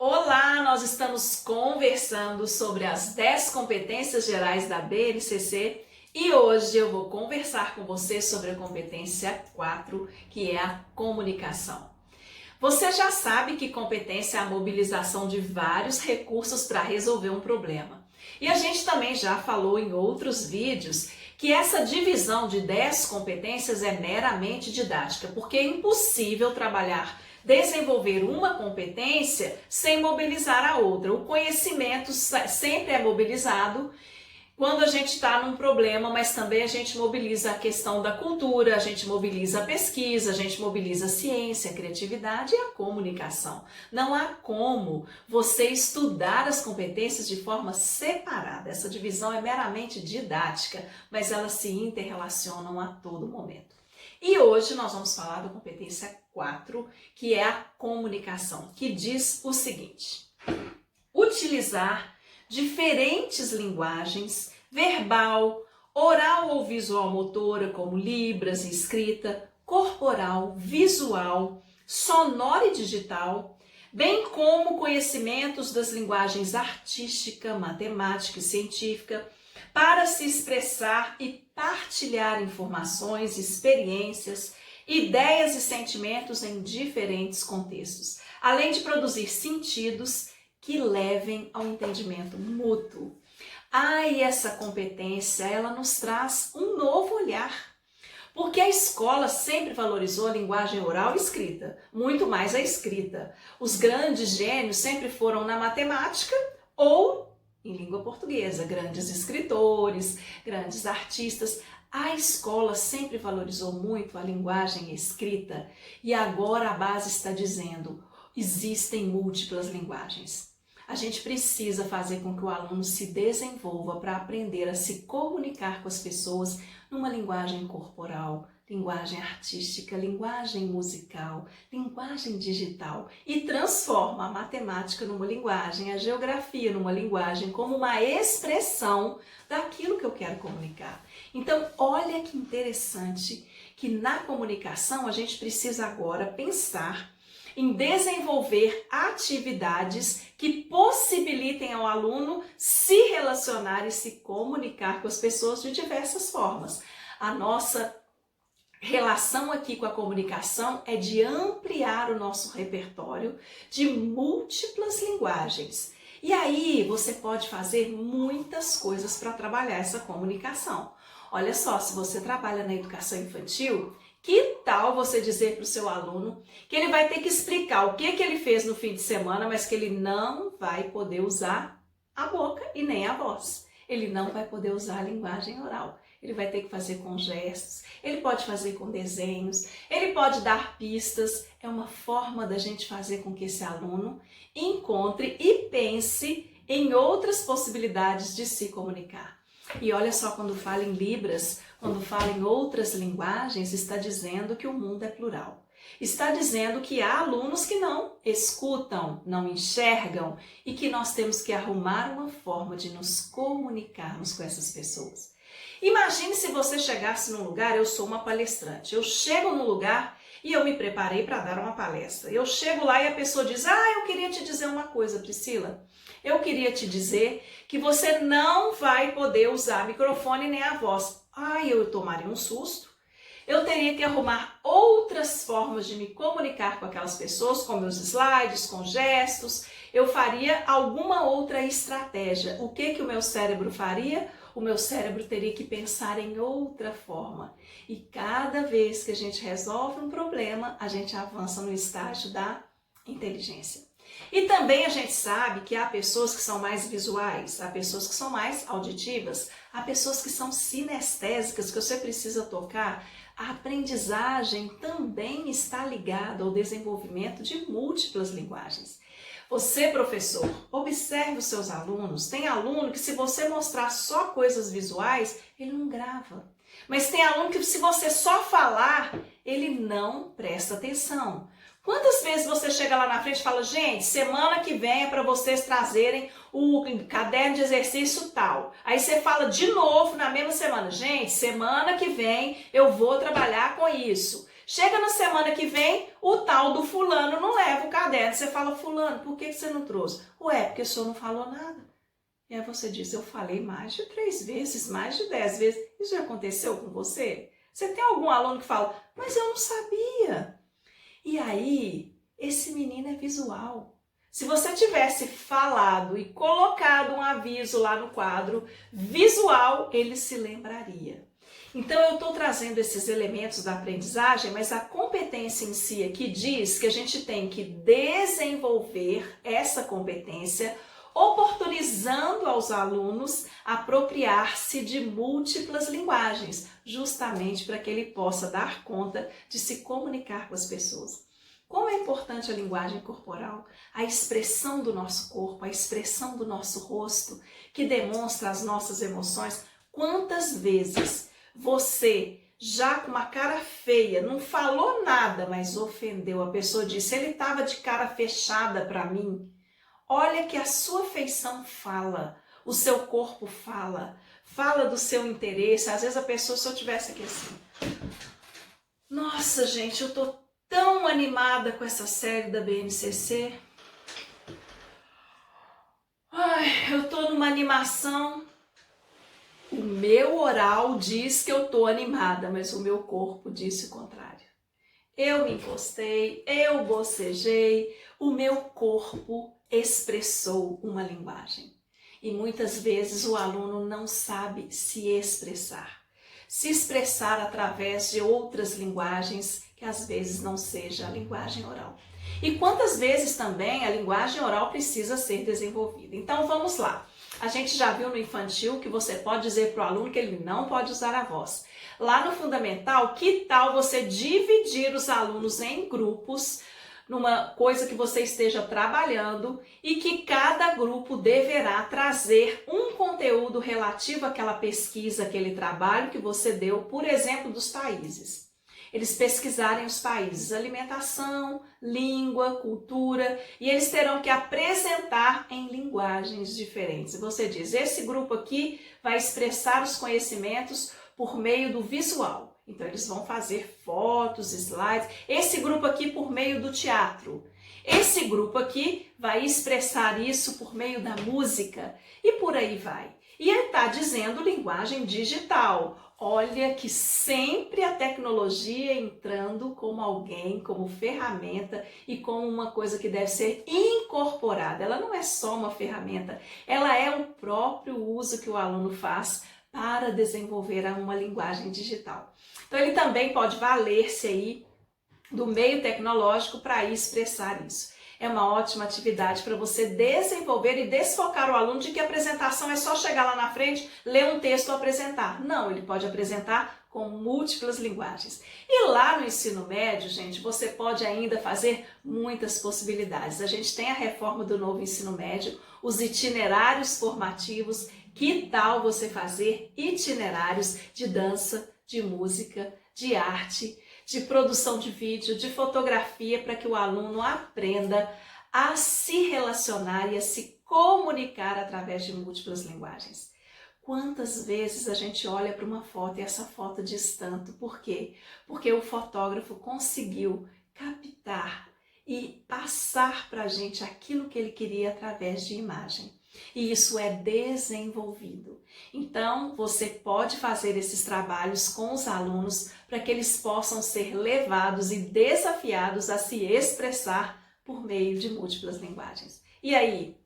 Olá, nós estamos conversando sobre as 10 competências gerais da BNCC e hoje eu vou conversar com você sobre a competência 4, que é a comunicação. Você já sabe que competência é a mobilização de vários recursos para resolver um problema. E a gente também já falou em outros vídeos que essa divisão de 10 competências é meramente didática, porque é impossível desenvolver uma competência sem mobilizar a outra. O conhecimento sempre é mobilizado quando a gente está num problema, mas também a gente mobiliza a questão da cultura, a gente mobiliza a pesquisa, a gente mobiliza a ciência, a criatividade e a comunicação. Não há como você estudar as competências de forma separada. Essa divisão é meramente didática, mas elas se interrelacionam a todo momento. E hoje nós vamos falar da competência 4, que é a comunicação, que diz o seguinte: utilizar diferentes linguagens, verbal, oral ou visual motora, como libras e escrita, corporal, visual, sonora e digital, bem como conhecimentos das linguagens artística, matemática e científica, para se expressar e partilhar informações, experiências, ideias e sentimentos em diferentes contextos, além de produzir sentidos que levem ao entendimento mútuo. E essa competência, ela nos traz um novo olhar, porque a escola sempre valorizou a linguagem oral e escrita, muito mais a escrita. Os grandes gênios sempre foram na matemática ou em língua portuguesa, grandes escritores, grandes artistas. A escola sempre valorizou muito a linguagem escrita e agora a base está dizendo: existem múltiplas linguagens. A gente precisa fazer com que o aluno se desenvolva para aprender a se comunicar com as pessoas numa linguagem corporal, linguagem artística, linguagem musical, linguagem digital e transforma a matemática numa linguagem, a geografia numa linguagem, como uma expressão daquilo que eu quero comunicar. Então, olha que interessante que na comunicação a gente precisa agora pensar em desenvolver atividades que possibilitem ao aluno se relacionar e se comunicar com as pessoas de diversas formas. A nossa relação aqui com a comunicação é de ampliar o nosso repertório de múltiplas linguagens. E aí você pode fazer muitas coisas para trabalhar essa comunicação. Olha só, se você trabalha na educação infantil, que tal você dizer para o seu aluno que ele vai ter que explicar o que ele fez no fim de semana, mas que ele não vai poder usar a boca e nem a voz. Ele não vai poder usar a linguagem oral. Ele vai ter que fazer com gestos, ele pode fazer com desenhos, ele pode dar pistas. É uma forma da gente fazer com que esse aluno encontre e pense em outras possibilidades de se comunicar. E olha só, quando fala em libras, quando fala em outras linguagens, está dizendo que o mundo é plural. Está dizendo que há alunos que não escutam, não enxergam e que nós temos que arrumar uma forma de nos comunicarmos com essas pessoas. Imagine se você chegasse num lugar, eu sou uma palestrante, eu chego num lugar e eu me preparei para dar uma palestra. Eu chego lá e a pessoa diz: eu queria te dizer uma coisa, Priscila. Eu queria te dizer que você não vai poder usar microfone nem a voz. Eu tomaria um susto. Eu teria que arrumar outras formas de me comunicar com aquelas pessoas, com meus slides, com gestos. Eu faria alguma outra estratégia. O que o meu cérebro faria? O meu cérebro teria que pensar em outra forma. E cada vez que a gente resolve um problema, a gente avança no estágio da inteligência. E também a gente sabe que há pessoas que são mais visuais, há pessoas que são mais auditivas, há pessoas que são sinestésicas, que você precisa tocar. A aprendizagem também está ligada ao desenvolvimento de múltiplas linguagens. Você, professor, observe os seus alunos. Tem aluno que, se você mostrar só coisas visuais, ele não grava. Mas tem aluno que, se você só falar, ele não presta atenção. Quantas vezes você chega lá na frente e fala: gente, semana que vem é para vocês trazerem o caderno de exercício tal. Aí você fala de novo na mesma semana: gente, semana que vem eu vou trabalhar com isso. Chega na semana que vem, o tal do fulano não leva o caderno. caderno, você fala, fulano, por que você não trouxe? Ué, porque o senhor não falou nada. E aí você diz, eu falei mais de 3 vezes, mais de 10 vezes. Isso já aconteceu com você? Você tem algum aluno que fala, mas eu não sabia. E aí, esse menino é visual. Se você tivesse falado e colocado um aviso lá no quadro visual, ele se lembraria. Então eu estou trazendo esses elementos da aprendizagem, mas a competência em si aqui diz que a gente tem que desenvolver essa competência, oportunizando aos alunos apropriar-se de múltiplas linguagens, justamente para que ele possa dar conta de se comunicar com as pessoas. Como é importante a linguagem corporal, a expressão do nosso corpo, a expressão do nosso rosto, que demonstra as nossas emoções. Quantas vezes você, já com uma cara feia, não falou nada, mas ofendeu a pessoa, disse, ele estava de cara fechada para mim. Olha que a sua feição fala, o seu corpo fala, fala do seu interesse. Às vezes a pessoa, se eu tivesse aqui assim, nossa gente, eu tô tão animada com essa série da BNCC. Ai, eu tô numa animação. O meu oral diz que eu tô animada, mas o meu corpo disse o contrário. Eu me encostei, eu bocejei, o meu corpo expressou uma linguagem. E muitas vezes o aluno não sabe se expressar através de outras linguagens que às vezes não seja a linguagem oral. E quantas vezes também a linguagem oral precisa ser desenvolvida. Então vamos lá. A gente já viu no infantil que você pode dizer para o aluno que ele não pode usar a voz. Lá no fundamental, que tal você dividir os alunos em grupos, numa coisa que você esteja trabalhando e que cada grupo deverá trazer um conteúdo relativo àquela pesquisa, aquele trabalho que você deu, por exemplo, dos países. Eles pesquisarem os países, alimentação, língua, cultura, e eles terão que apresentar em linguagens diferentes. Você diz, esse grupo aqui vai expressar os conhecimentos por meio do visual. Então eles vão fazer fotos, slides. Esse grupo aqui por meio do teatro. Esse grupo aqui vai expressar isso por meio da música e por aí vai. E ele está dizendo linguagem digital. Olha que sempre a tecnologia entrando como alguém, como ferramenta e como uma coisa que deve ser incorporada. Ela não é só uma ferramenta, ela é o próprio uso que o aluno faz para desenvolver uma linguagem digital. Então ele também pode valer-se aí do meio tecnológico para expressar isso. É uma ótima atividade para você desenvolver e desfocar o aluno de que a apresentação é só chegar lá na frente, ler um texto ou apresentar. Não, ele pode apresentar com múltiplas linguagens. E lá no ensino médio, gente, você pode ainda fazer muitas possibilidades. A gente tem a reforma do novo ensino médio, os itinerários formativos. Que tal você fazer itinerários de dança, de música, de arte, de produção de vídeo, de fotografia, para que o aluno aprenda a se relacionar e a se comunicar através de múltiplas linguagens. Quantas vezes a gente olha para uma foto e essa foto diz tanto? Por quê? Porque o fotógrafo conseguiu captar e passar para a gente aquilo que ele queria através de imagem. E isso é desenvolvido. Então, você pode fazer esses trabalhos com os alunos para que eles possam ser levados e desafiados a se expressar por meio de múltiplas linguagens. E aí?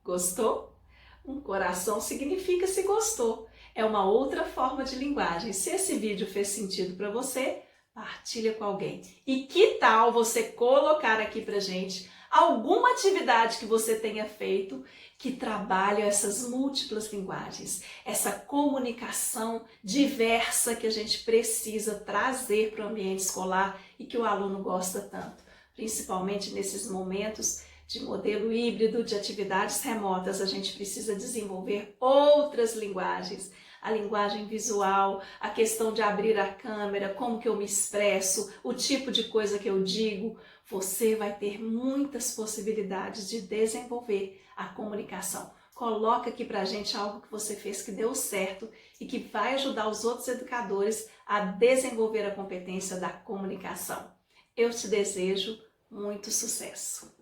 Gostou? Um coração significa se gostou. É uma outra forma de linguagem. Se esse vídeo fez sentido para você, partilha com alguém. E que tal você colocar aqui pra gente alguma atividade que você tenha feito que trabalha essas múltiplas linguagens, essa comunicação diversa que a gente precisa trazer para o ambiente escolar e que o aluno gosta tanto, principalmente nesses momentos de modelo híbrido, de atividades remotas. A gente precisa desenvolver outras linguagens. A linguagem visual, a questão de abrir a câmera, como que eu me expresso, o tipo de coisa que eu digo. Você vai ter muitas possibilidades de desenvolver a comunicação. coloca aqui pra gente algo que você fez que deu certo e que vai ajudar os outros educadores a desenvolver a competência da comunicação. Eu te desejo muito sucesso!